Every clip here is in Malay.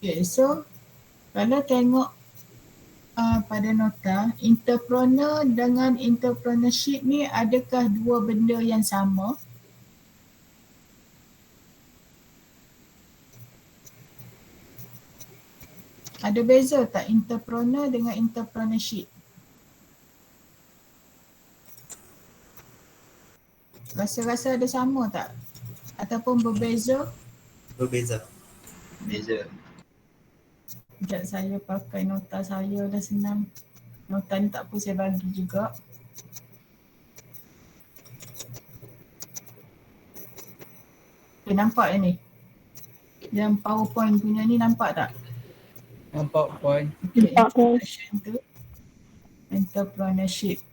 Okay, so kalau tengok pada nota, entrepreneur dengan entrepreneurship ni adakah dua benda yang sama? Ada beza tak entrepreneur dengan entrepreneurship? Rasa-rasa ada sama tak? Ataupun berbeza? Berbeza. Beza. Sekejap saya pakai nota saya dah senang. Nota ni tak apa saya bagi juga. Okay, nampak ni? Yang PowerPoint punya ni nampak tak? Nampak point. Okay, introduction to entrepreneurship.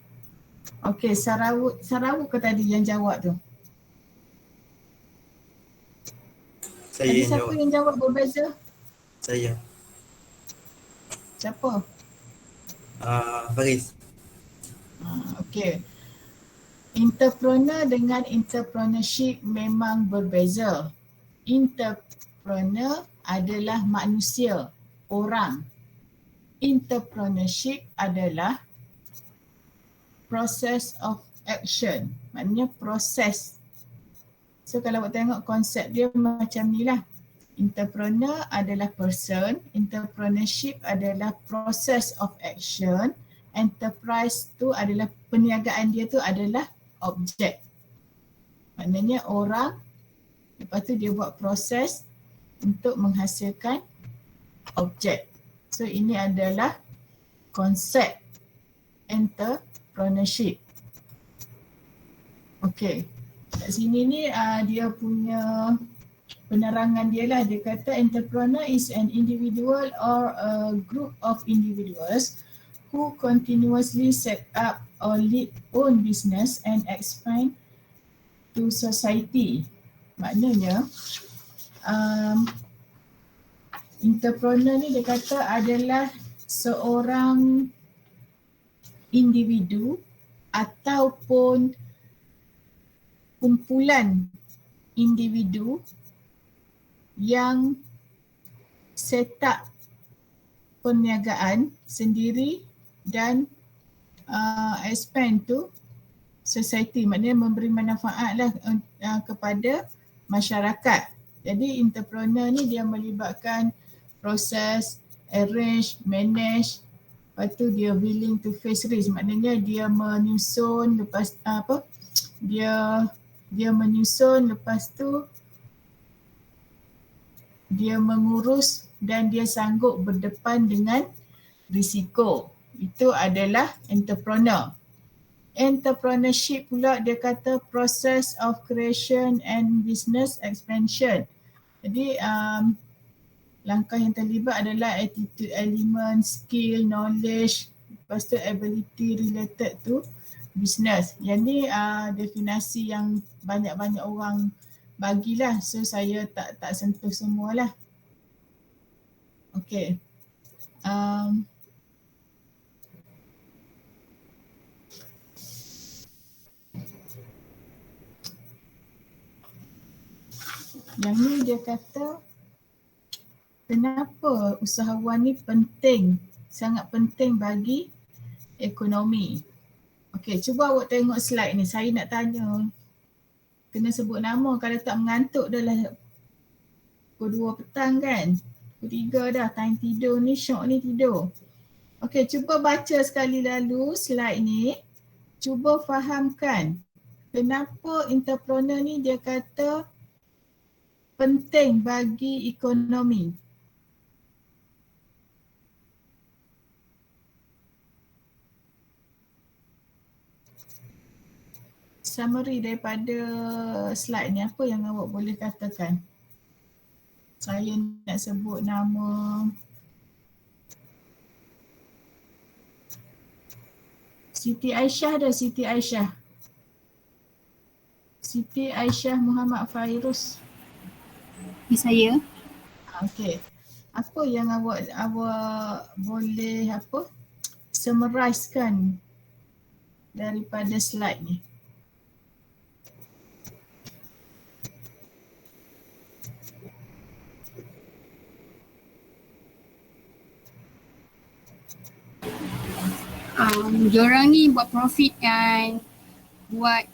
Okay, Sarawak ke tadi yang jawab tu? Saya Tadi yang siapa jawab. yang jawab berbeza? Saya. Siapa? Faris. Okay. Entrepreneur dengan entrepreneurship memang berbeza. Entrepreneur adalah manusia, orang. Entrepreneurship adalah process of action. Maknanya proses. So kalau awak tengok konsep dia macam ni lah. Entrepreneur adalah person, entrepreneurship adalah process of action, enterprise tu adalah perniagaan dia tu adalah objek. Maknanya orang, lepas tu dia buat proses untuk menghasilkan objek. So ini adalah konsep entrepreneurship. Okay, kat sini ni dia punya penerangan dia lah. Dia kata entrepreneur is an individual or a group of individuals who continuously set up or lead own business and expand to society. Maknanya entrepreneur ni dia kata adalah seorang individu ataupun kumpulan individu yang set up perniagaan sendiri dan expand to society, maknanya memberi manfaat lah kepada masyarakat. Jadi entrepreneur ni dia melibatkan proses, arrange, manage, lepas tu dia willing to face risk, maknanya dia menyusun lepas dia menyusun, lepas tu dia mengurus dan dia sanggup berdepan dengan risiko. Itu adalah entrepreneur. Entrepreneurship pula dia kata process of creation and business expansion. Jadi langkah yang terlibat adalah attitude element, skill, knowledge, lepas tu ability related to business. Yang ni definasi yang banyak-banyak orang bagilah, so saya tak sentuh semualah. Okay. Yang ni dia kata kenapa usahawan ni penting, sangat penting bagi ekonomi. Okey, cuba awak tengok slide ni. Saya nak tanya, kena sebut nama, kalau tak mengantuk dah lah pukul 2 petang kan. Pukul 3 dah, time tidur ni, syok ni tidur. Okey, cuba baca sekali lalu slide ni. Cuba fahamkan kenapa entrepreneur ni dia kata penting bagi ekonomi. Summary daripada slide ni, apa yang awak boleh katakan? Saya nak sebut nama Siti Aisyah dah, Siti Aisyah. Siti Aisyah Muhammad Fairuz. Saya. Okey. Apa yang awak boleh summarizekan daripada slide ni? Diorang ni buat profit dan buat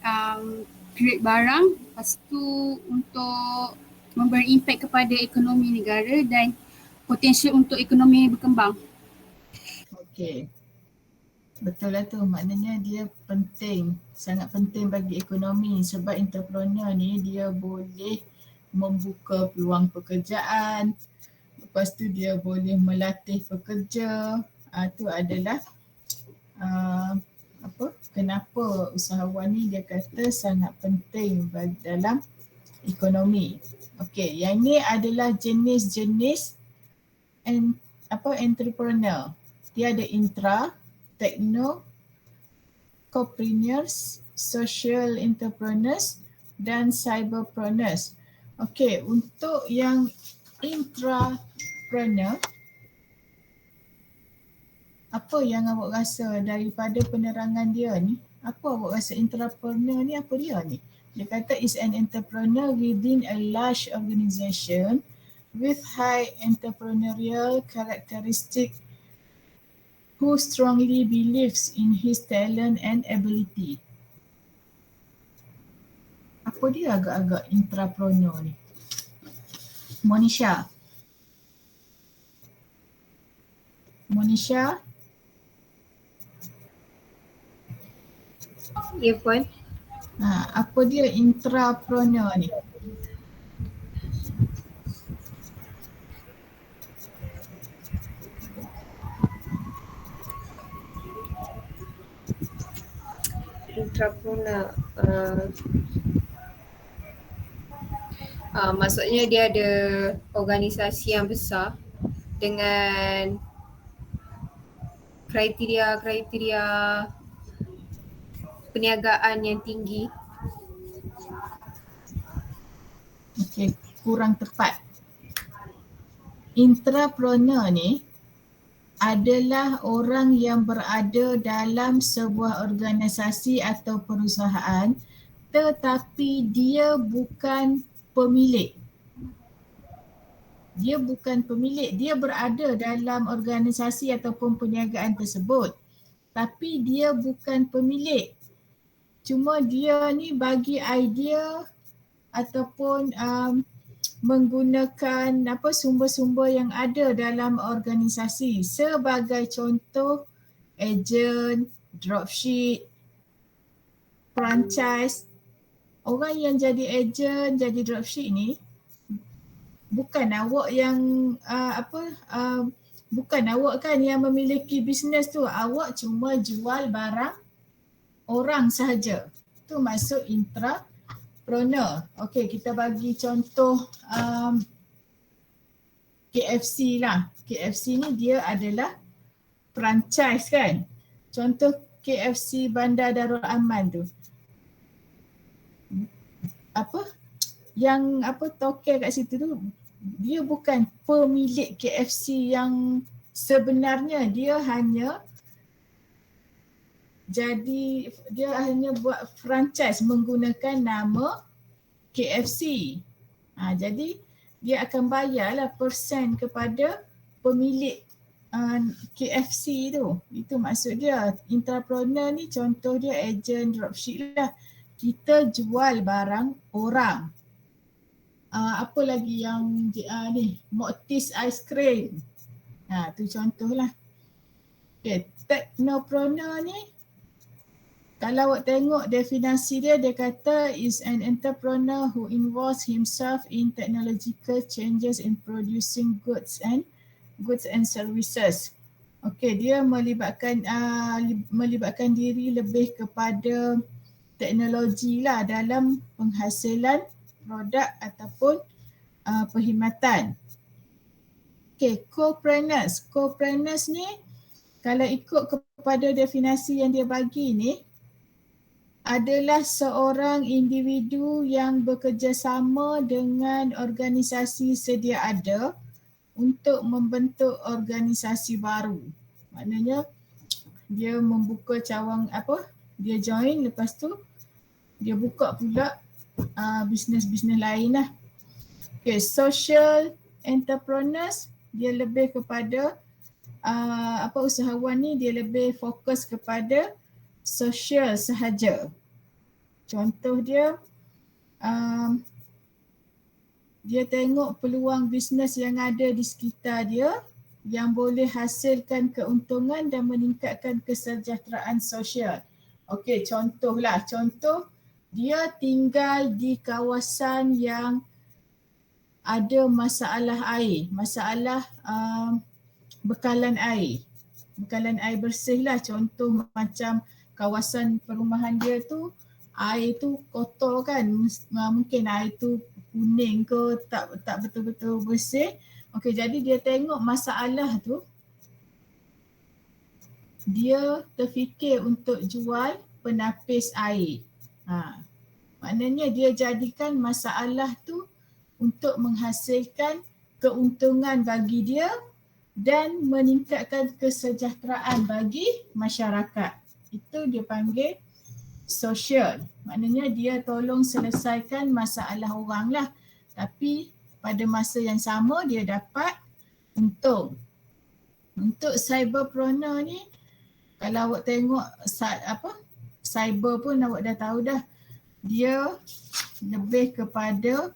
create barang, lepas tu untuk memberi impact kepada ekonomi negara dan potensial untuk ekonomi berkembang. Okey. Betul lah tu, maknanya dia penting, sangat penting bagi ekonomi sebab entrepreneur ni dia boleh membuka peluang pekerjaan, lepas tu dia boleh melatih pekerja. Tu adalah kenapa usahawan ni dia kata sangat penting bagi dalam ekonomi. Okey, yang ni adalah jenis-jenis entrepreneur. Dia ada intra, techno, corpreneurs, social entrepreneurs dan cyberpreneurs. Okey, untuk yang intrapreneur, apa yang awak rasa daripada penerangan dia ni? Apa awak rasa intrapreneur ni, apa dia ni? Dia kata is an entrepreneur within a large organisation with high entrepreneurial characteristic who strongly believes in his talent and ability. Apa dia agak-agak intrapreneur ni? Monisha? Ya, Puan. Apa dia intrapreneur ni? Intrapreneur. Maksudnya dia ada organisasi yang besar dengan kriteria perniagaan yang tinggi. Okey, kurang tepat. Intrapreneur ni adalah orang yang berada dalam sebuah organisasi atau perusahaan tetapi dia bukan pemilik. Dia berada dalam organisasi ataupun perniagaan tersebut tapi dia bukan pemilik. Cuma dia ni bagi idea ataupun menggunakan sumber-sumber yang ada dalam organisasi. Sebagai contoh, ejen, dropship, franchise. Orang yang jadi ejen, jadi dropship ni bukan awak yang bukan awak kan yang memiliki bisnes tu. Awak cuma jual barang orang sahaja. Tu maksud intrapreneur. Okey, kita bagi contoh KFC lah. KFC ni dia adalah franchise kan. Contoh KFC Bandar Darul Aman tu. Tokel kat situ tu, dia bukan pemilik KFC yang sebenarnya. Dia hanya buat franchise menggunakan nama KFC. Jadi dia akan bayarlah persen kepada pemilik KFC tu. Itu maksud dia. Intrapreneur ni contoh dia ejen dropship lah. Kita jual barang orang. Apa lagi yang Moktis Ice Cream. Tu contohlah. Okay, technopreneur ni kalau awak tengok definisi dia, dia kata is an entrepreneur who involves himself in technological changes in producing goods and services. Okey, dia melibatkan diri lebih kepada teknologi lah dalam penghasilan produk ataupun perkhidmatan. Okey, co-preneurs ni kalau ikut kepada definisi yang dia bagi ni adalah seorang individu yang bekerjasama dengan organisasi sedia ada untuk membentuk organisasi baru. Maknanya dia membuka cawang dia join, lepas tu dia buka pula bisnes-bisnes lain lah. Okay, social entrepreneurs dia lebih kepada usahawan ni dia lebih fokus kepada sosial sahaja. Contoh dia, dia tengok peluang bisnes yang ada di sekitar dia yang boleh hasilkan keuntungan dan meningkatkan kesejahteraan sosial. Okey, contoh dia tinggal di kawasan yang ada masalah air, masalah bekalan air bersih lah. Contoh macam kawasan perumahan dia tu, air tu kotor kan, mungkin air tu kuning ke, tak betul-betul bersih. Okey, jadi dia tengok masalah tu, dia terfikir untuk jual penapis air. Maknanya dia jadikan masalah tu untuk menghasilkan keuntungan bagi dia dan meningkatkan kesejahteraan bagi masyarakat. Itu dia panggil sosial. Maknanya dia tolong selesaikan masalah orang lah. Tapi pada masa yang sama dia dapat untung. Untuk cyberpreneur ni, kalau awak tengok cyber pun awak dah tahu dah. Dia lebih kepada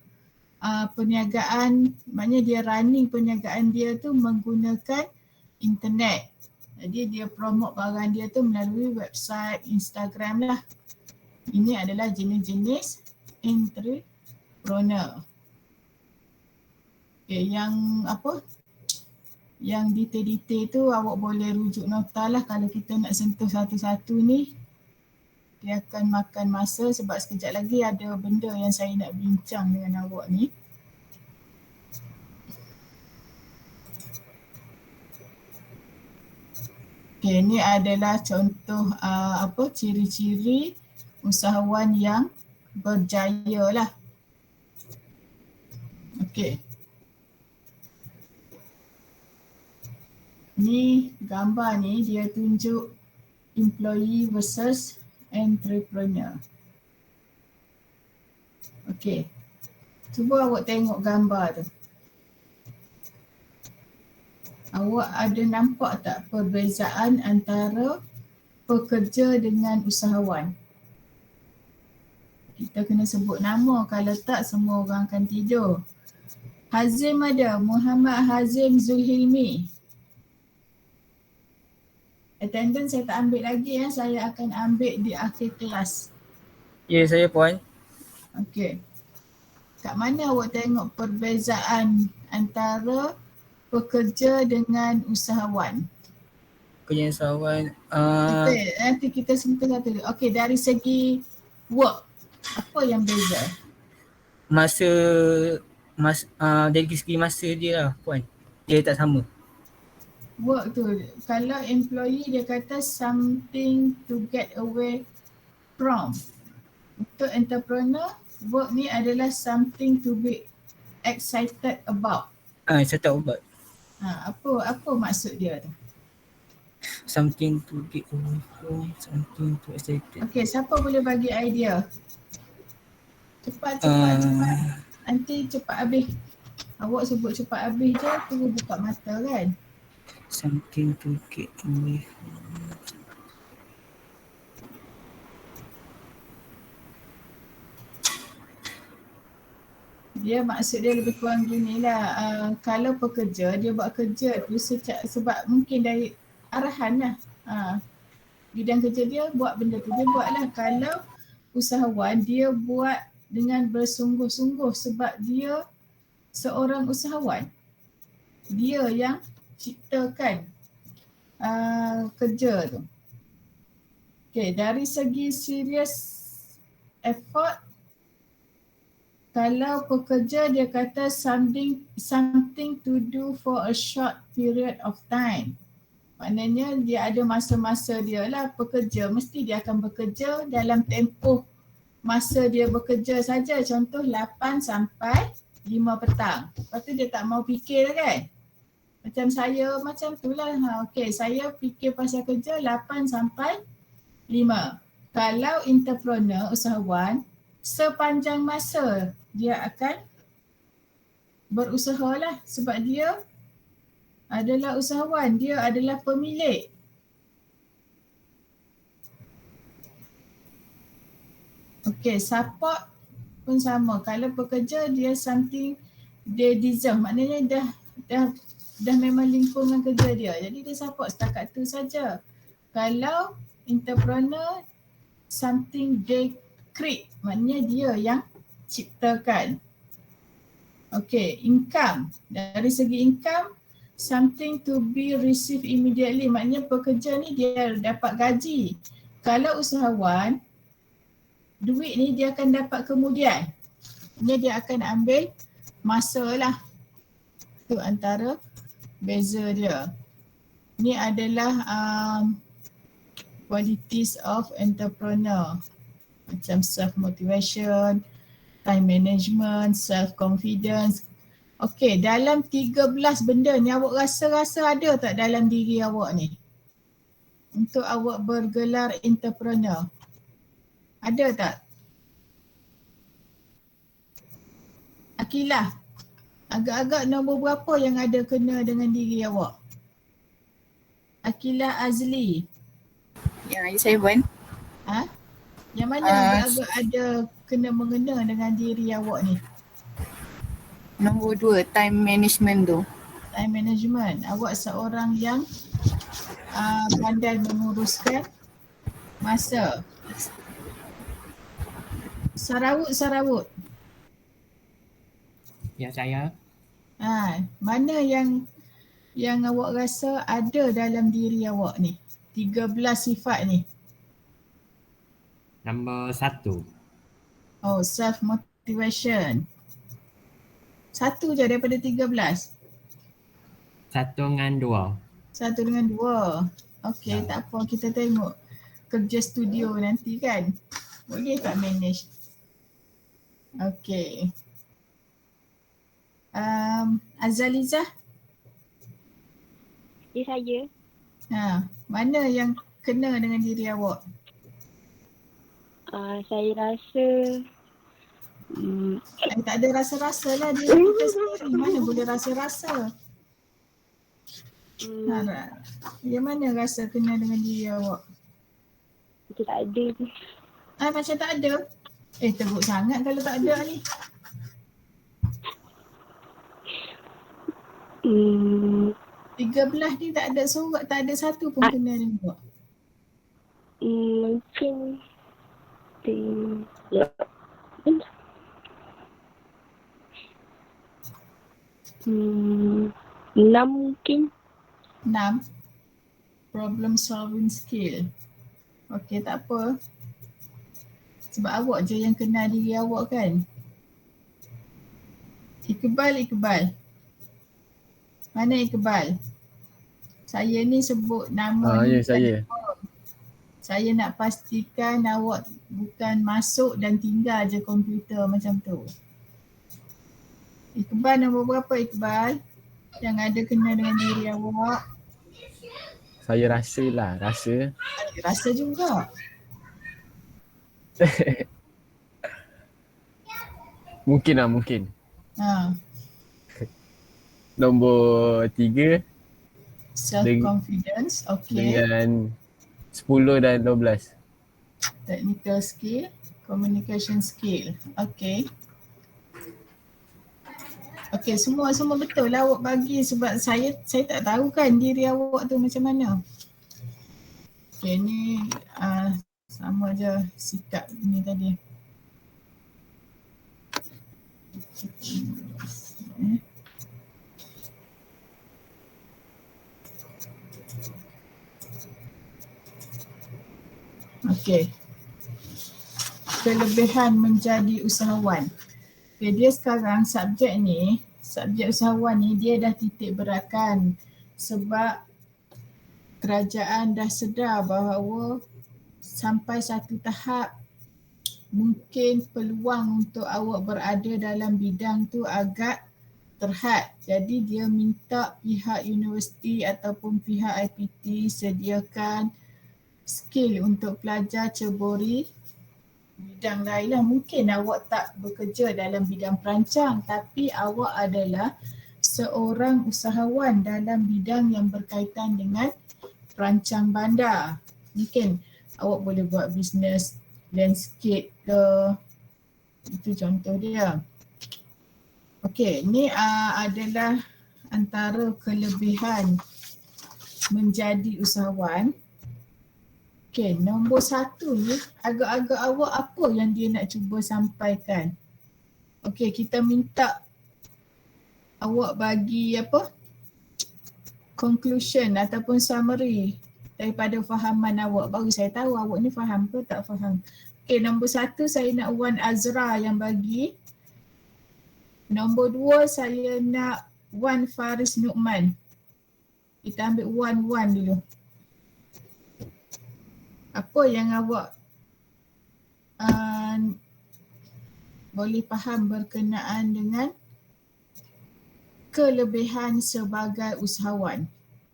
perniagaan, maknanya dia running perniagaan dia tu menggunakan internet. Jadi dia promote barang dia tu melalui website, Instagram lah. Ini adalah jenis-jenis entrepreneur. Okay, yang detail-detail tu awak boleh rujuk nota lah. Kalau kita nak sentuh satu-satu ni, dia akan makan masa sebab sekejap lagi ada benda yang saya nak bincang dengan awak ni. Okay, ni adalah contoh ciri-ciri usahawan yang berjaya lah. Okay. Ni gambar ni dia tunjuk employee versus entrepreneur. Okay. Cuba awak tengok gambar tu. Awak ada nampak tak perbezaan antara pekerja dengan usahawan? Kita kena sebut nama, kalau tak semua orang akan tidur. Hazim ada, Muhammad Hazim Zulhilmi. Attendance saya tak ambil lagi ya, saya akan ambil di akhir kelas. Ya, saya puan. Okey. Kat mana awak tengok perbezaan antara pekerja dengan usahawan? Pekerja usahawan. Nanti kita sentuh satu. Okey, dari segi work, apa yang beza? Dari segi masa dia lah puan. Dia tak sama. Work tu, kalau employee dia kata something to get away from. Untuk entrepreneur, work ni adalah something to be excited about. Saya tak ubat. Apa maksud dia tu? Something to get away from, something to excited. Okey, siapa boleh bagi idea? Cepat. Nanti cepat habis. Awak sebut cepat habis je, tunggu buka mata kan? Something to get away from. Dia maksud dia lebih kurang gini lah. Kalau pekerja, dia buat kerja tu sebab mungkin dari arahan lah. Bidang kerja dia buat benda tu, dia buat lah. Kalau usahawan, dia buat dengan bersungguh-sungguh sebab dia seorang usahawan. Dia yang ciptakan kerja tu. Okay, dari segi serious effort, kalau pekerja dia kata something to do for a short period of time. Maknanya dia ada masa-masa dia lah pekerja. Mesti dia akan bekerja dalam tempoh masa dia bekerja saja. Contoh 8 sampai 5 petang. Lepas tu dia tak mau fikir kan. Macam saya macam tu lah. Okay, saya fikir pasal kerja 8 sampai 5. Kalau entrepreneur, usahawan, sepanjang masa dia akan berusaha lah sebab dia adalah usahawan, dia adalah pemilik. Okey, support pun sama. Kalau pekerja dia something dia deserve, maknanya dah memang lingkungan kerja dia. Jadi dia support setakat tu saja. Kalau entrepreneur something they create, maknanya dia yang ciptakan. Okey, income. Dari segi income, something to be received immediately, maknanya pekerja ni dia dapat gaji. Kalau usahawan, duit ni dia akan dapat kemudian. Dia akan ambil masa lah. Itu antara beza dia. Ini adalah qualities of entrepreneur. Macam self-motivation, time management, self-confidence. Okey, dalam 13 benda ni awak rasa ada tak dalam diri awak ni? Untuk awak bergelar entrepreneur. Ada tak? Akilah, agak-agak nombor berapa yang ada kena dengan diri awak? Akilah Azli. Yang 7. Ha? Yang mana agak-agak ada kena-mengena dengan diri awak ni? Nombor 2, time management tu. Time management. Awak seorang yang pandai menguruskan masa. Sarawut. Ya, saya. Mana yang awak rasa ada dalam diri awak ni? 13 sifat ni. Nombor 1. Oh, self motivation. 1 je daripada 13. 1 dengan 2. 1 dengan 2. Okey, tak apa, kita tengok kerja studio nanti kan. Boleh tak manage? Okey. Azalizah? Ya, saya. Mana yang kena dengan diri awak? Saya rasa Tak ada rasa-rasa lah diri kita sendiri. Mana boleh rasa-rasa? Yang mana rasa kena dengan diri awak? macam tak ada je. Macam tak ada? Teruk sangat kalau tak ada ni. 13 ni tak ada surat, tak ada satu pun kena dengan awak. Mungkin enam mungkin. 6. Problem solving skill. Okey, tak apa. Sebab awak je yang kenal diri awak kan. Iqbal. Mana Iqbal? Saya ni sebut nama ni. Ya, saya. Saya nak pastikan awak bukan masuk dan tinggal je komputer macam tu. Iqbal nombor berapa Iqbal? Yang ada kena dengan diri awak? Saya rasa. Rasa juga. Mungkin. Nombor 3 Self-confidence, okay. dengan 10 dan 12. Technical skill, communication skill, okay. Okay, semua betul lah awak bagi sebab saya tak tahu kan diri awak tu macam mana. Okay, ni sama je sikap ni tadi. Okay. Kelebihan menjadi usahawan. Okay, dia sekarang subjek usahawan ni dia dah titik beratkan sebab kerajaan dah sedar bahawa sampai satu tahap mungkin peluang untuk awak berada dalam bidang tu agak terhad. Jadi dia minta pihak universiti ataupun pihak IPT sediakan skill untuk pelajar ceburi bidang lain lah. Mungkin awak tak bekerja dalam bidang perancang tapi awak adalah seorang usahawan dalam bidang yang berkaitan dengan perancang bandar. Mungkin awak boleh buat bisnes landscape ke, itu contoh dia. Okey, ni adalah antara kelebihan menjadi usahawan. Okey, nombor 1 ni agak-agak awak apa yang dia nak cuba sampaikan. Okey, kita minta awak bagi apa? Conclusion ataupun summary daripada fahaman awak. Baru saya tahu awak ni faham ke tak faham. Okey, nombor 1 saya nak Wan Azra yang bagi. Nombor 2 saya nak Wan Faris Nu'man. Kita ambil Wan dulu. Apa yang awak boleh faham berkenaan dengan kelebihan sebagai usahawan?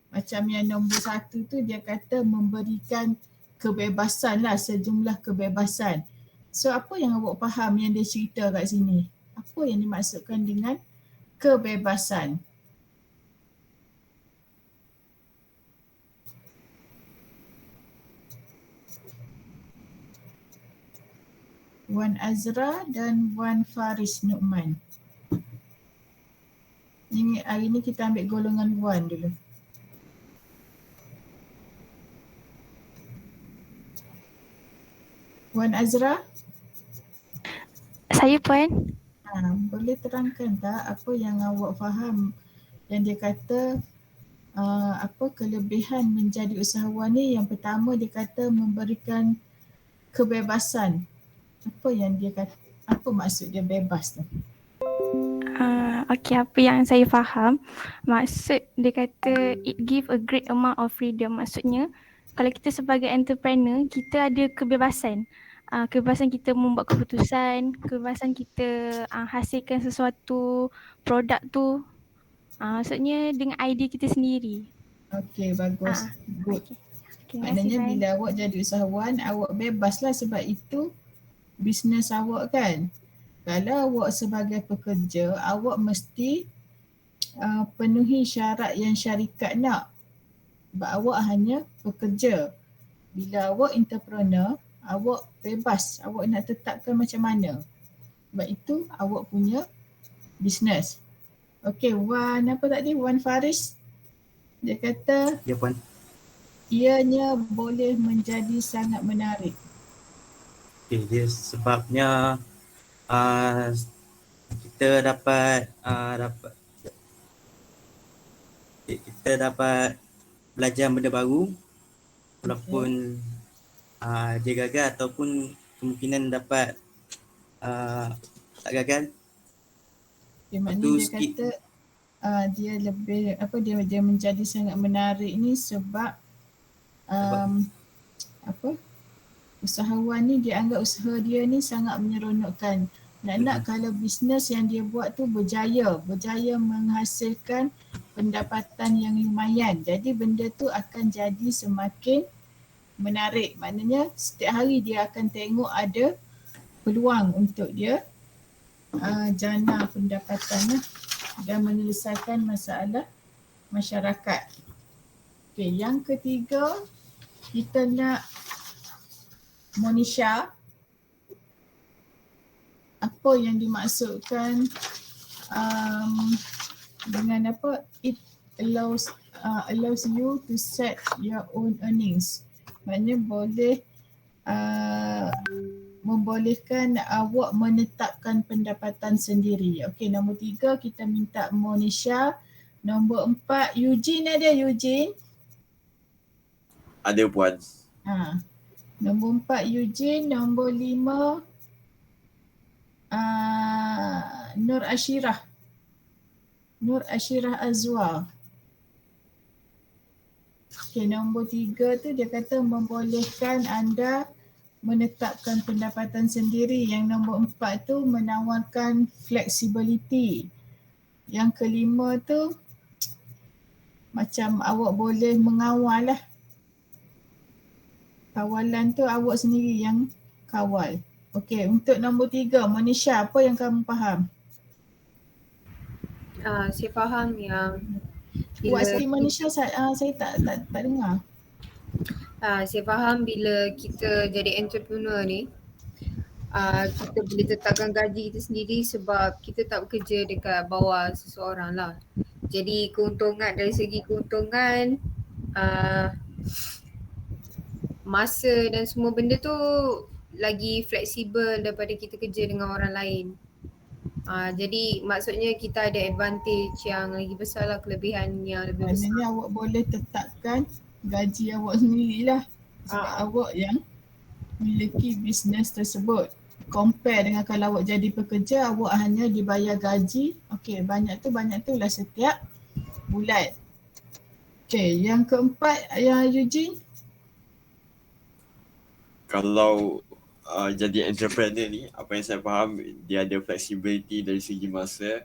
Macam yang nombor 1 tu dia kata memberikan kebebasan lah, sejumlah kebebasan. So apa yang awak faham yang dia cerita kat sini? Apa yang dimaksudkan dengan kebebasan? Wan Azra dan Wan Faris Nu'man. Ini hari ni kita ambil golongan Wan dulu. Wan Azra, Saya Puan. boleh terangkan tak apa yang awak faham yang dia kata apa kelebihan menjadi usahawan ni? Yang pertama dia kata memberikan kebebasan. Apa yang dia kata, apa maksud dia bebas tu? Okey, apa yang saya faham, maksud dia kata it give a great amount of freedom. Maksudnya kalau kita sebagai entrepreneur, kita ada kebebasan. Kebebasan kita membuat keputusan, kebebasan kita hasilkan sesuatu produk tu. Maksudnya dengan idea kita sendiri. Okey, bagus. Good. Okey. Okay, Maknanya terima kasih, bila awak jadi usahawan, awak bebas lah sebab itu bisnes awak kan. Kalau awak sebagai pekerja, awak mesti penuhi syarat yang syarikat nak. Sebab awak hanya pekerja. Bila awak entrepreneur, awak bebas. Awak nak tetapkan macam mana. Sebab itu awak punya bisnes. Okey, Wan apa tadi? Wan Faris. Dia kata Ya Puan. ianya boleh menjadi sangat menarik. Okay, dia sebabnya kita dapat belajar benda baru walaupun dia gagal ataupun kemungkinan dapat tak gagal. Okay, maknanya Tu dia sikit. kata dia lebih dia menjadi sangat menarik ni sebab usahawan ni dia anggap usaha dia ni sangat menyeronokkan. Nak kalau bisnes yang dia buat tu berjaya menghasilkan pendapatan yang lumayan. Jadi benda tu akan jadi semakin menarik. Maknanya setiap hari dia akan tengok ada peluang untuk dia jana pendapatan dan menyelesaikan masalah masyarakat. Okey, yang ketiga kita nak Monisha. Apa yang dimaksudkan dengan apa? It allows you to set your own earnings. Maknanya boleh membolehkan awak menetapkan pendapatan sendiri. Okey, nombor 3 kita minta Monisha. Nombor 4 Eugene ada Eugene? Ada Puan. Nombor 4 Eugene, nombor 5 Nur Ashirah. Nur Ashirah Azwar. Okey, nombor 3 tu dia kata membolehkan anda menetapkan pendapatan sendiri. Yang nombor 4 tu menawarkan flexibility. Yang kelima tu macam awak boleh mengawal lah. Kawalan tu awak sendiri yang kawal. Okey, untuk nombor 3, Monisha, apa yang kamu faham? Saya faham yang What's bila di Malaysia saya tak dengar. saya faham bila kita jadi entrepreneur ni, kita boleh tetapkan gaji kita sendiri sebab kita tak bekerja dekat bawah seseorang lah. Jadi dari segi keuntungan, masa dan semua benda tu lagi fleksibel daripada kita kerja dengan orang lain. Jadi maksudnya kita ada advantage yang lagi besar lah, kelebihan yang lebih besar. Maknanya awak boleh tetapkan gaji awak sendirilah sebab awak yang memiliki bisnes tersebut. Compare dengan kalau awak jadi pekerja, awak hanya dibayar gaji. Okey, banyak tu lah setiap bulan. Okey, yang keempat, yang Eugene. Kalau jadi entrepreneur ni, apa yang saya faham, dia ada flexibility dari segi masa.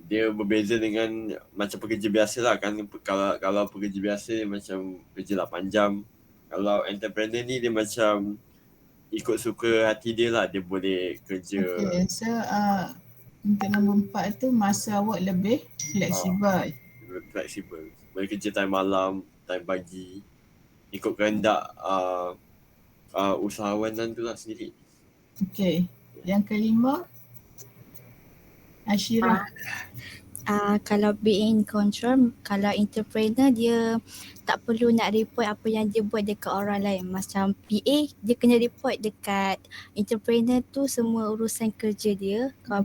Dia berbeza dengan macam pekerja biasa lah kan. Kalau pekerja biasa macam kerja 8 jam. Kalau entrepreneur ni dia macam ikut suka hati dia lah, dia boleh kerja. Okay, so untuk nombor 4 tu masa awak lebih fleksibel. Fleksibel. Boleh kerja time malam, time pagi. Ikut kehendak usahawan tu lah sendiri. Okay, yang kelima, Ashira. Kalau being control, kalau entrepreneur dia tak perlu nak report apa yang dia buat dekat orang lain. Macam PA, dia kena report dekat entrepreneur tu semua urusan kerja dia. Kalau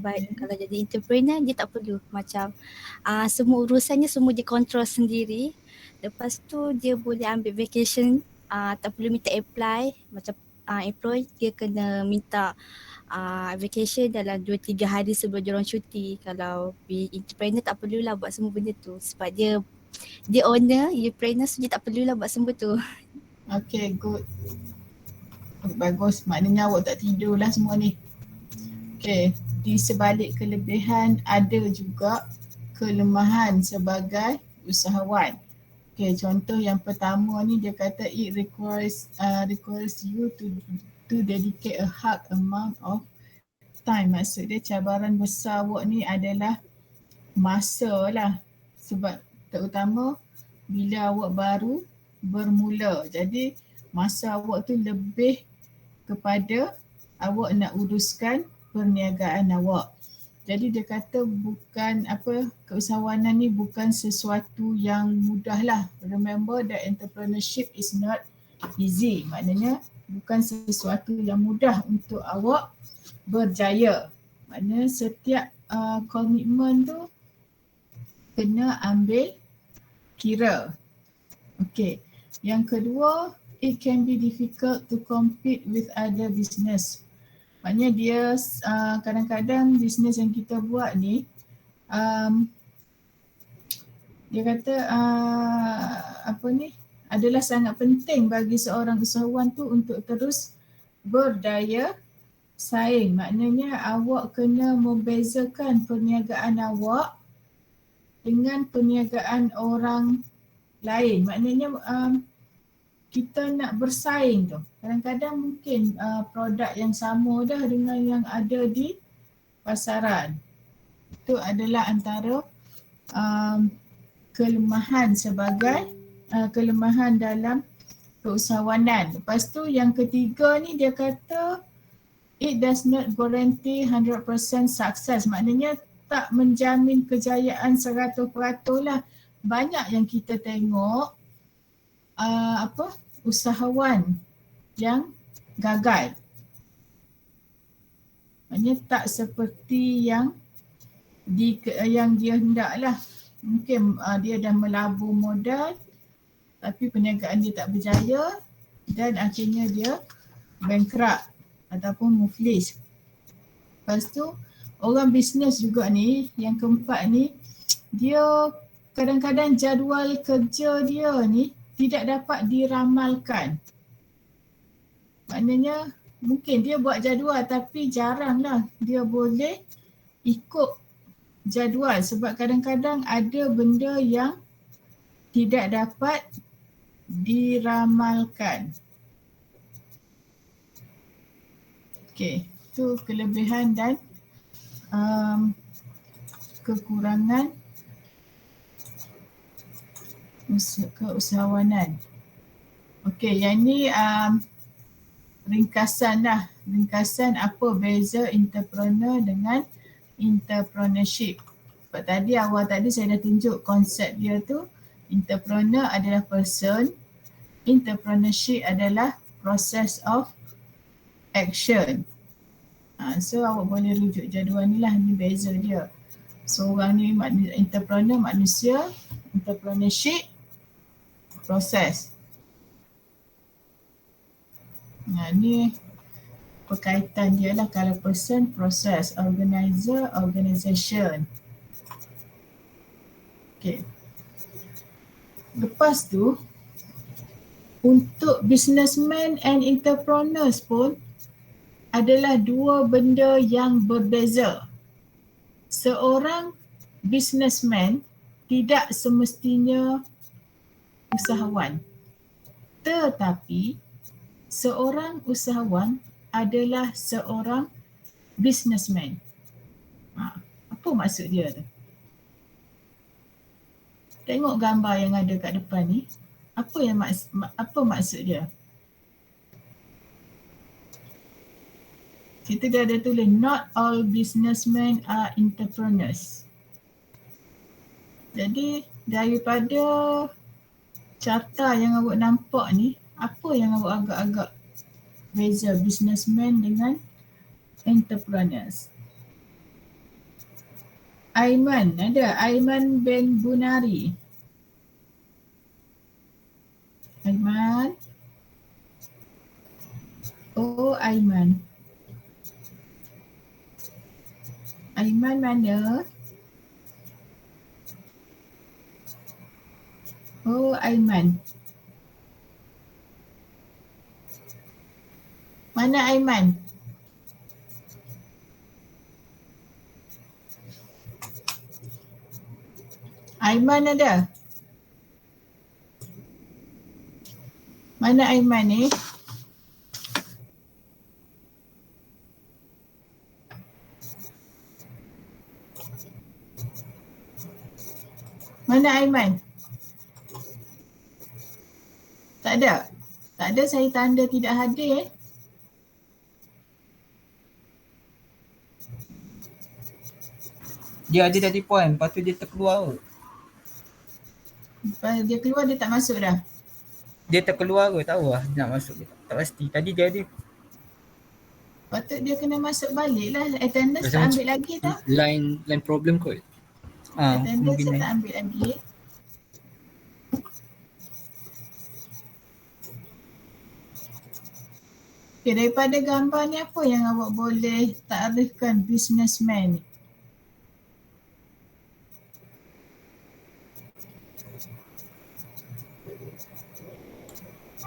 jadi entrepreneur, dia tak perlu. Macam semua urusannya semua dia control sendiri. Lepas tu dia boleh ambil vacation, tak perlu minta apply. Macam employee dia kena minta vacation dalam 2-3 hari sebelum diorang cuti. Kalau entrepreneur tak perlulah buat semua benda tu sebab dia owner, entrepreneur, so dia tak perlulah buat semua tu. Okay, good. Bagus, maknanya awak tak tidur lah semua ni. Okay, di sebalik kelebihan ada juga kelemahan sebagai usahawan. Okay, contoh yang pertama ni dia kata it requires you to dedicate a hard amount of time. Maksud dia cabaran besar awak ni adalah masa lah. Sebab terutama bila awak baru bermula. Jadi masa awak tu lebih kepada awak nak uruskan perniagaan awak. Jadi dia kata keusahawanan ni bukan sesuatu yang mudah lah. Remember that entrepreneurship is not easy. Maknanya bukan sesuatu yang mudah untuk awak berjaya. Maknanya setiap komitmen tu kena ambil kira. Okay. Yang kedua, it can be difficult to compete with other business. Maknanya dia kadang-kadang bisnes yang kita buat ni dia kata adalah sangat penting bagi seorang usahawan tu untuk terus berdaya saing. Maknanya awak kena membezakan perniagaan awak dengan perniagaan orang lain. Maknanya kita nak bersaing tu. Kadang-kadang mungkin produk yang sama dah dengan yang ada di pasaran. Itu adalah antara kelemahan kelemahan dalam keusahawanan. Lepas tu yang ketiga ni dia kata it does not guarantee 100% success. Maknanya tak menjamin kejayaan 100% lah. Banyak yang kita tengok usahawan yang gagal. Maknanya tak seperti yang dia hendak lah. Mungkin dia dah melabur modal tapi perniagaan dia tak berjaya dan akhirnya dia bankrupt ataupun muflis. Lepas tu orang bisnes juga ni, yang keempat ni, dia kadang-kadang jadual kerja dia ni tidak dapat diramalkan. Maknanya mungkin dia buat jadual tapi jaranglah dia boleh ikut jadual sebab kadang-kadang ada benda yang tidak dapat diramalkan. Okey, itu kelebihan dan kekurangan keusahawanan. Okey, yang ni ringkasan lah. Ringkasan apa beza entrepreneur dengan entrepreneurship. Sebab tadi awal tadi saya dah tunjuk konsep dia tu. Entrepreneur adalah person. Entrepreneurship adalah process of action. So awak boleh rujuk jadual ni lah, ni beza dia. So orang ni entrepreneur manusia, entrepreneurship proses. Ni perkaitan dia lah. Kalau person, proses. Organizer, organization. Okay. Lepas tu, untuk businessman and entrepreneurs pun adalah dua benda yang berbeza. Seorang businessman tidak semestinya usahawan. Tetapi seorang usahawan adalah seorang businessman. Apa maksud dia tu? Tengok gambar yang ada kat depan ni. Apa maksud dia? Kita dah ada tulis, not all businessmen are entrepreneurs. Jadi daripada carta yang awak nampak ni, apa yang awak agak-agak beza businessman dengan entrepreneurs? Aiman, ada Aiman bin Bunari. Aiman. Oh, Aiman. Aiman mana? Oh, Aiman. Mana Aiman? Aiman ada? Mana Aiman ni? Mana Aiman? Tak ada? Tak ada, saya tanda tidak hadir. Dia ada tadi puan, lepas tu dia terkeluar. Lepas dia keluar, dia tak masuk dah. Dia terkeluar ke, tahu lah nak masuk ke tak pasti. Tadi dia ada. Patut dia kena masuk balik lah. Attendance tak ambil lagi tau. Line problem kot. Attendance tak ambil lagi. Okay, daripada gambar ni apa yang awak boleh takrifkan businessman ni?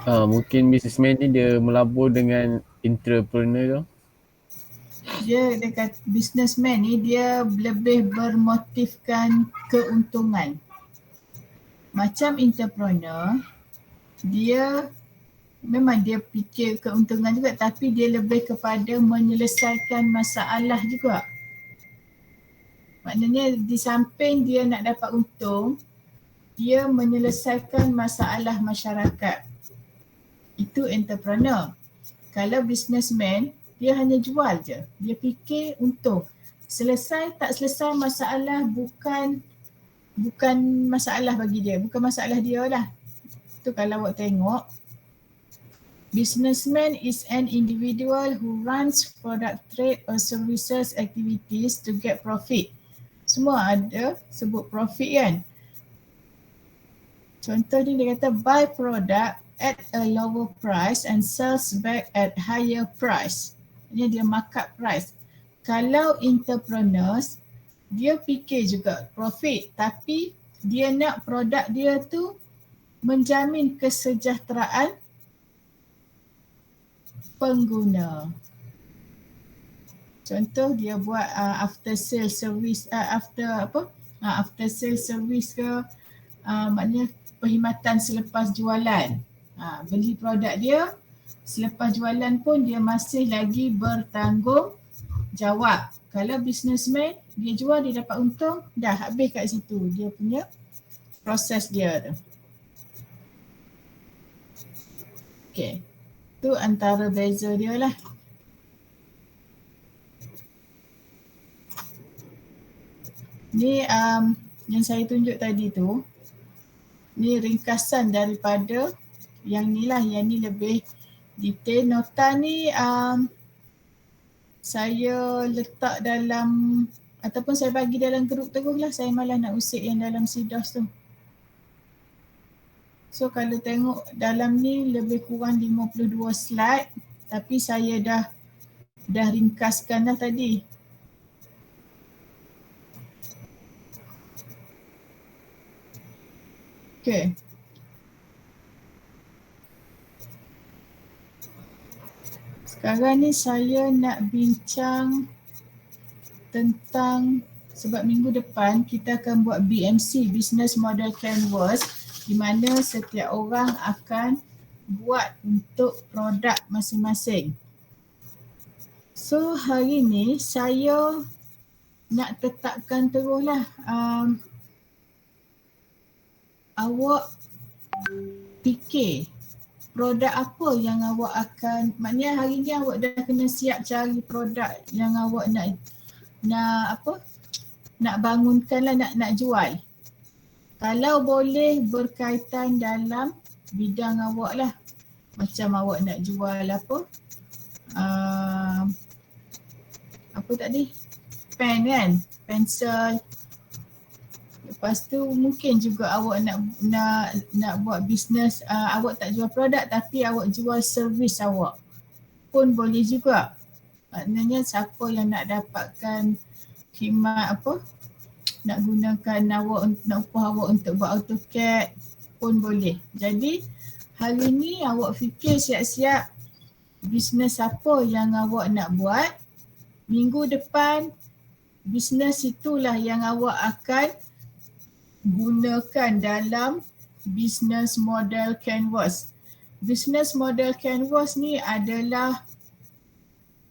Mungkin businessman ni dia melabur dengan entrepreneur tu. Dia dekat businessman ni dia lebih bermotifkan keuntungan. Macam entrepreneur, dia memang dia fikir keuntungan juga tapi dia lebih kepada menyelesaikan masalah juga. Maknanya di samping dia nak dapat untung, dia menyelesaikan masalah masyarakat. Itu entrepreneur. Kalau businessman, dia hanya jual je. Dia fikir untung. Selesai tak selesai masalah bukan masalah bagi dia. Bukan masalah dia lah. Itu kalau awak tengok. Businessman is an individual who runs product trade or services activities to get profit. Semua ada sebut profit kan. Contoh ni dia kata buy product at a lower price and sells back at higher price. Ini dia markup price. Kalau entrepreneurs, dia fikir juga profit tapi dia nak produk dia tu menjamin kesejahteraan pengguna. Contoh dia buat after sale service, after sale service ke, maknanya perkhidmatan selepas jualan. Beli produk dia, selepas jualan pun dia masih lagi bertanggungjawab. Kalau businessman, dia jual, dia dapat untung, dah habis kat situ dia punya proses dia tu. Okay, tu antara beza dia lah. Ni yang saya tunjuk tadi tu, ni ringkasan daripada yang ni lah, yang ni lebih detail. Nota ni saya letak dalam, ataupun saya bagi dalam grup terus lah, saya malah nak usik yang dalam CDOS tu. So kalau tengok dalam ni lebih kurang 52 slide, tapi saya dah ringkaskan dah tadi. Okay. Sekarang ni saya nak bincang tentang, sebab minggu depan kita akan buat BMC, Business Model Canvas, di mana setiap orang akan buat untuk produk masing-masing. So hari ni saya nak tetapkan teruslah awak fikir produk apa yang awak akan, maknanya hari ni awak dah kena siap cari produk yang awak nak bangunkan lah, nak jual. Kalau boleh berkaitan dalam bidang awak lah, macam awak nak jual apa tadi, pen kan, pensel. Lepas tu mungkin juga awak nak buat bisnes, awak tak jual produk tapi awak jual servis awak pun boleh juga. Maknanya siapa yang nak dapatkan khidmat nak gunakan awak, nak upah awak untuk buat AutoCAD pun boleh. Jadi hari ni awak fikir siap-siap bisnes apa yang awak nak buat. Minggu depan bisnes itulah yang awak akan gunakan dalam Business Model Canvas. Business Model Canvas ni adalah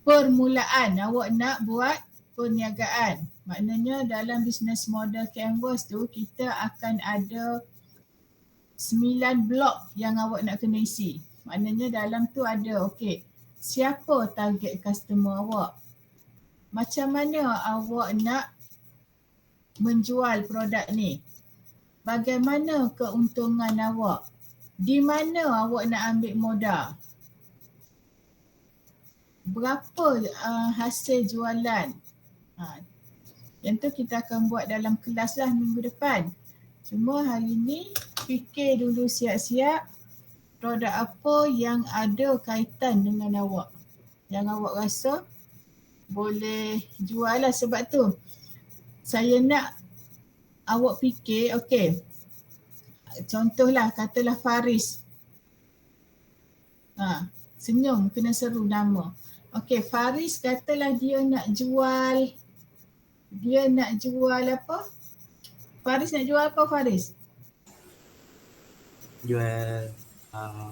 permulaan awak nak buat perniagaan. Maknanya dalam Business Model Canvas tu kita akan ada 9 blok yang awak nak kena isi. Maknanya dalam tu ada, okey, siapa target customer awak? Macam mana awak nak menjual produk ni? Bagaimana keuntungan awak? Di mana awak nak ambil modal? Berapa hasil jualan? Yang tu kita akan buat dalam kelas lah minggu depan. Cuma hari ni fikir dulu siap-siap produk apa yang ada kaitan dengan awak, yang awak rasa boleh jual lah. Sebab tu saya nak awak fikir, okey, contohlah katalah Faris. Senyum kena seru nama. Okey, Faris katalah dia nak jual apa? Faris nak jual apa, Faris? Jual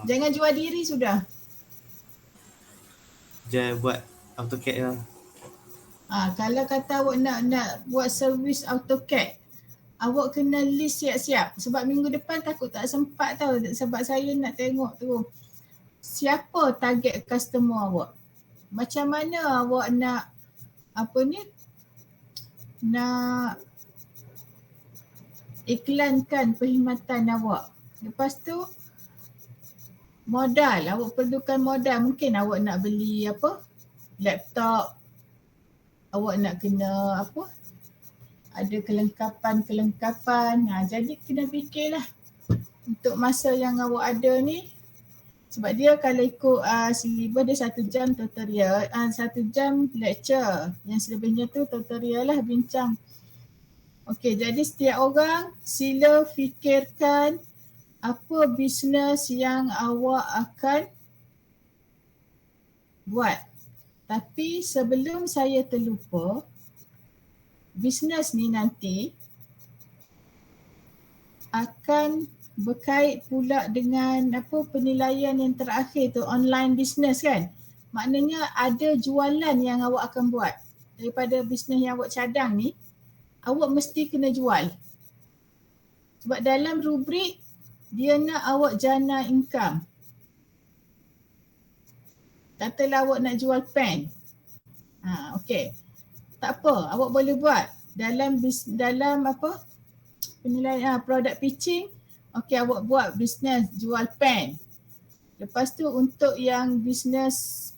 Jangan jual diri sudah. Jual buat AutoCAD lah. Kalau kata awak nak buat servis AutoCAD, awak kena list siap-siap. Sebab minggu depan takut tak sempat tau. Sebab saya nak tengok tu siapa target customer awak. Macam mana awak nak nak iklankan perkhidmatan awak. Lepas tu modal, awak perlukan modal. Mungkin awak nak beli laptop, awak nak kena ada kelengkapan. Jadi kena fikirlah untuk masa yang awak ada ni. Sebab dia kalau ikut silibus dia 1 jam tutorial, 1 jam lecture. Yang selebihnya tu tutorial lah, bincang. Okey, jadi setiap orang sila fikirkan apa bisnes yang awak akan buat. Tapi sebelum saya terlupa, bisnes ni nanti akan berkait pula dengan penilaian yang terakhir tu, online business kan. Maknanya ada jualan yang awak akan buat. daripada bisnes yang awak cadang ni, awak mesti kena jual. Sebab dalam rubrik dia nak awak jana income. Katalah awak nak jual pen. Okey. Tak apa, awak boleh buat dalam penilaian product pitching. Okey, awak buat bisnes jual pen. Lepas tu untuk yang bisnes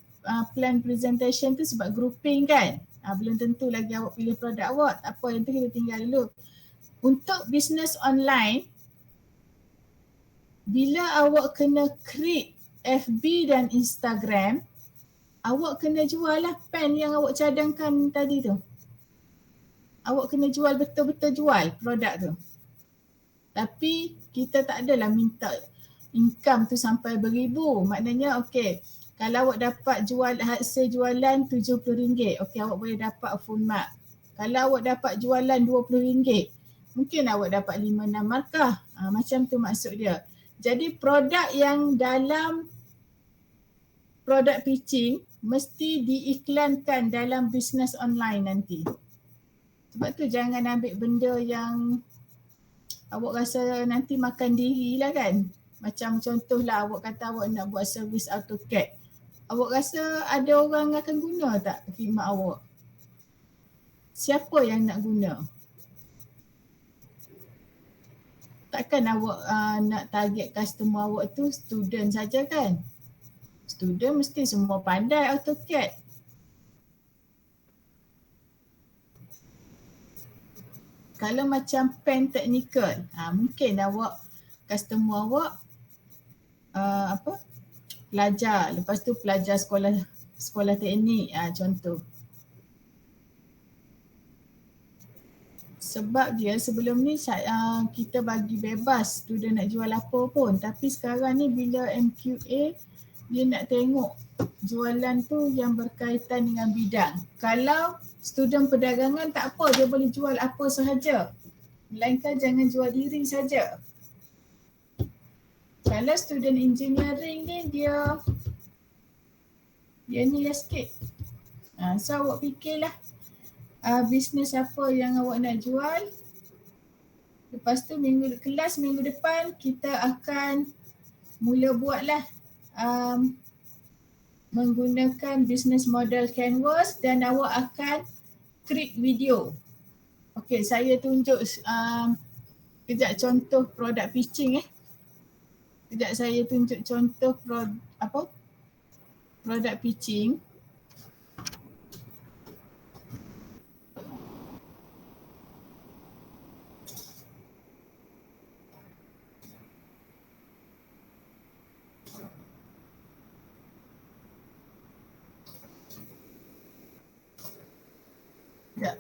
plan presentation tu sebab grouping kan. Belum tentu lagi awak pilih produk awak. Tak apa, yang tu kita tinggal dulu. Untuk bisnes online, bila awak kena create FB dan Instagram, awak kena jual lah pen yang awak cadangkan tadi tu. Awak kena jual, betul-betul jual produk tu. Tapi kita tak adalah minta income tu sampai beribu. Maknanya okey, kalau awak dapat jual hasil jualan RM70, okey awak boleh dapat full mark. Kalau awak dapat jualan RM20, mungkin awak dapat 5-6 markah. Macam tu maksud dia. Jadi produk yang dalam product pitching mesti diiklankan dalam bisnes online nanti. Sebab tu jangan ambil benda yang awak rasa nanti makan diri lah kan. Macam contohlah awak kata awak nak buat servis AutoCAD. Awak rasa ada orang akan guna tak khidmat awak? Siapa yang nak guna? Takkan awak nak target customer awak tu student saja kan? Student mesti semua pandai AutoCAD. Kalau macam pen technical, mungkin awak customer awak pelajar, lepas tu pelajar sekolah teknik contoh. Sebab dia sebelum ni kita bagi bebas student nak jual apa pun, tapi sekarang ni bila MQA dia nak tengok jualan tu yang berkaitan dengan bidang. Kalau student perdagangan tak apa, dia boleh jual apa sahaja. Melainkan jangan jual diri saja. Kalau student engineering ni dia ni lah sikit. So awak fikirlah bisnes apa yang awak nak jual. Lepas tu kelas minggu depan kita akan mula buatlah menggunakan business model canvas dan awak akan create video. Okey, saya tunjuk kejap contoh product pitching Kejap saya tunjuk contoh product pitching. Sekejap.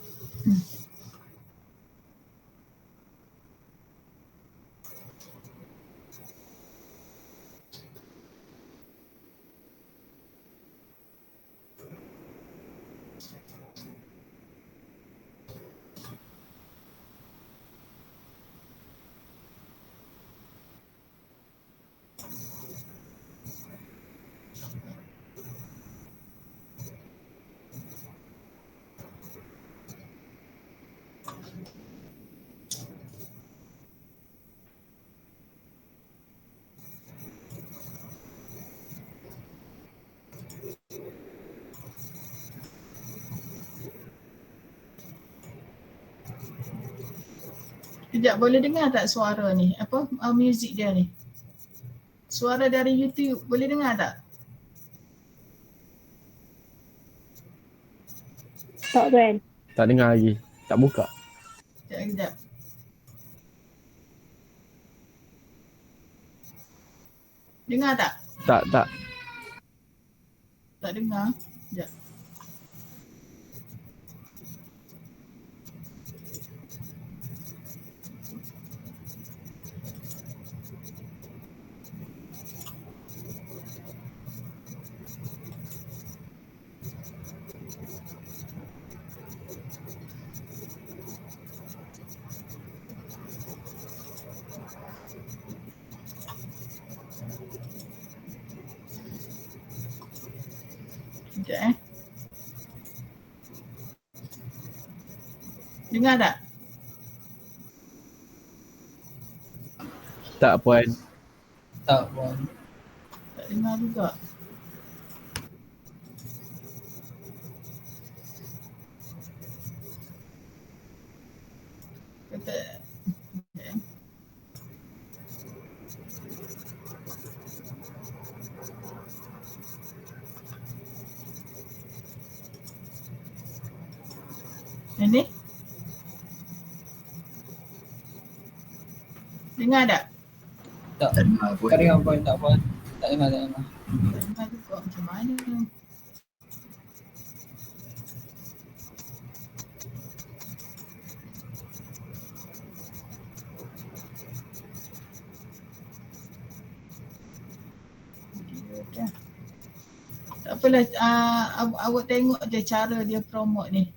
Sekejap, boleh dengar tak suara ni? Muzik dia ni? Suara dari YouTube, boleh dengar tak? Tak kan? Tak dengar lagi. Tak buka. Sekejap. Dengar tak? Tak. Tak dengar. Sekejap. Sekejap Dengar tak? Tak Puan. Tak Puan. Tak dengar juga. Kata ini dengar tak? Tak. Tak dengar pun. Tak dengar Puan, tak Puan. Tak dengar, tak dengar. Tak dengar juga macam mana. Dia dah. Tak apalah, awak tengok je cara dia promote ni.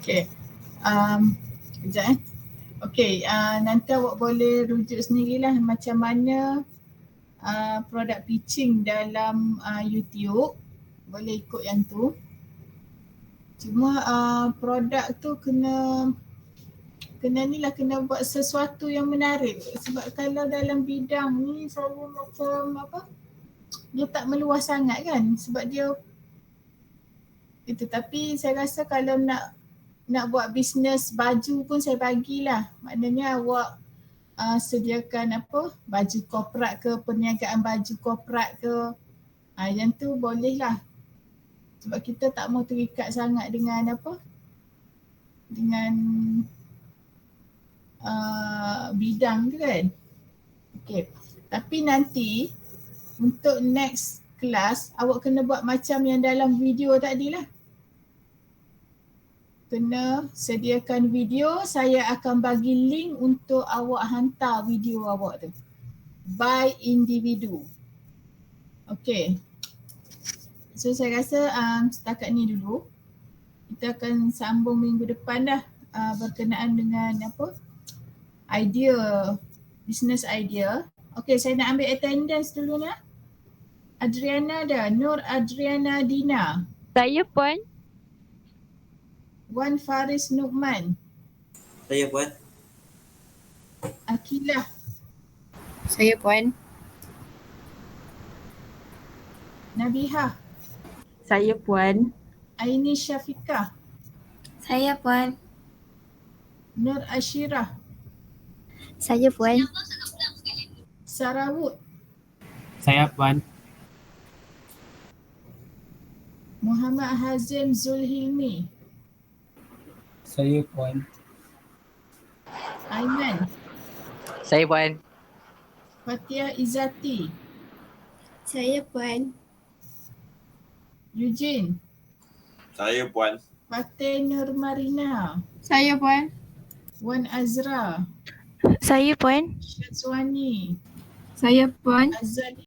Okay. Sekejap Okay, nanti awak boleh rujuk sendirilah macam mana product pitching dalam YouTube. Boleh ikut yang tu. Cuma produk tu kena buat sesuatu yang menarik. Sebab kalau dalam bidang ni saya macam dia tak meluas sangat kan, sebab dia itu. Tapi saya rasa kalau nak buat bisnes baju pun saya bagilah. Maknanya awak sediakan baju korporat ke, perniagaan baju korporat ke, yang tu boleh lah. Sebab kita tak mau terikat sangat dengan dengan bidang tu kan. Okay. Tapi nanti untuk next class awak kena buat macam yang dalam video tadi lah. Kena sediakan video, saya akan bagi link untuk awak hantar video awak tu by individu. Okay. So saya rasa setakat ni dulu. Kita akan sambung minggu depan dah berkenaan dengan idea, business idea. Okay, saya nak ambil attendance dulu lah. Adriana dah, Nur Adriana Dina. Saya Puan. Wan Faris Nukman. Saya Puan. Akilah. Saya Puan. Nabihah. Saya Puan. Aini Syafiqah. Saya Puan. Nur Ashirah. Saya Puan. Sarawut. Saya Puan. Muhammad Hazim Zulhilmi. Saya Puan. Aiman. Saya Puan. Fatia Izzati. Saya Puan. Eugene. Saya Puan. Fateh Nurmarina. Saya Puan. Wan Azra. Saya Puan. Syazwani. Saya Puan. Azali